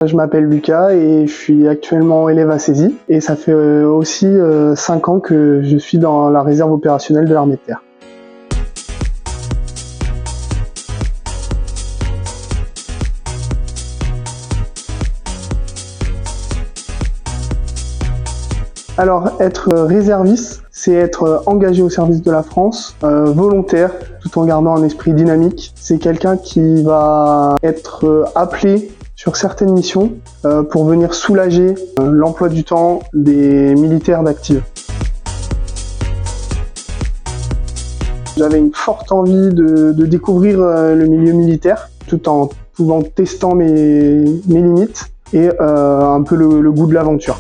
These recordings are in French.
Je m'appelle Lucas et je suis actuellement élève à Césy et ça fait aussi 5 ans que je suis dans la réserve opérationnelle de l'armée de terre. Alors, être réserviste, c'est être engagé au service de la France, volontaire, tout en gardant un esprit dynamique. C'est quelqu'un qui va être appelé sur certaines missions pour venir soulager l'emploi du temps des militaires d'active. J'avais une forte envie de découvrir le milieu militaire, tout en pouvant testant mes limites et un peu le goût de l'aventure.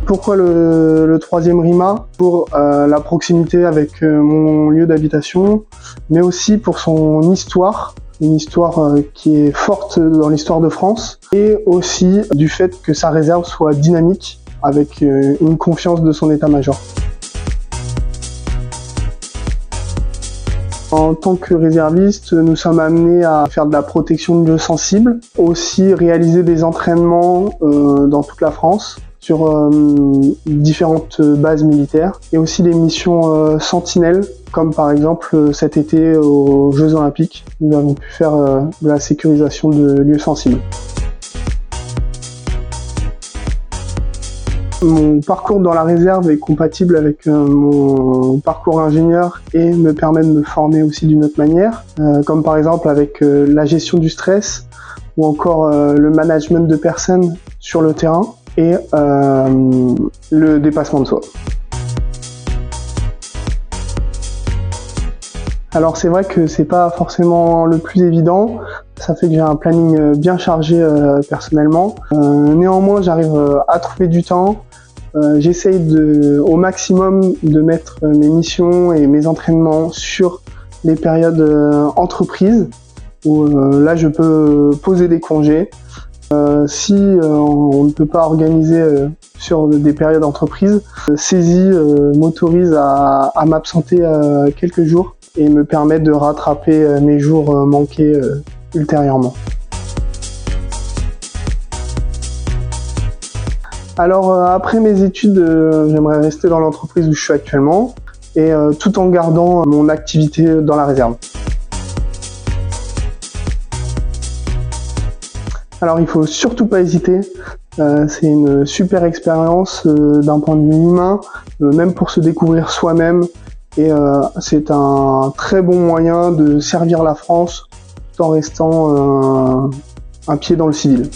Pourquoi le 3e RIMA? Pour la proximité avec mon lieu d'habitation, mais aussi pour son histoire, une histoire qui est forte dans l'histoire de France, et aussi du fait que sa réserve soit dynamique, avec une confiance de son état-major. En tant que réserviste, nous sommes amenés à faire de la protection de lieux sensibles, aussi réaliser des entraînements dans toute la France, sur différentes bases militaires, et aussi des missions sentinelles, comme par exemple cet été aux Jeux Olympiques, nous avons pu faire de la sécurisation de lieux sensibles. Mon parcours dans la réserve est compatible avec mon parcours ingénieur et me permet de me former aussi d'une autre manière, comme par exemple avec la gestion du stress ou encore le management de personnes sur le terrain et le dépassement de soi. Alors c'est vrai que c'est pas forcément le plus évident, ça fait que j'ai un planning bien chargé personnellement. Néanmoins j'arrive à trouver du temps, j'essaye au maximum de mettre mes missions et mes entraînements sur les périodes entreprises, où là je peux poser des congés. Si on ne peut pas organiser sur des périodes entreprises, Césy m'autorise à m'absenter quelques jours et me permet de rattraper mes jours manqués ultérieurement. Alors après mes études, j'aimerais rester dans l'entreprise où je suis actuellement et tout en gardant mon activité dans la réserve. Alors il faut surtout pas hésiter, c'est une super expérience d'un point de vue humain, même pour se découvrir soi-même, et c'est un très bon moyen de servir la France tout en restant un pied dans le civil.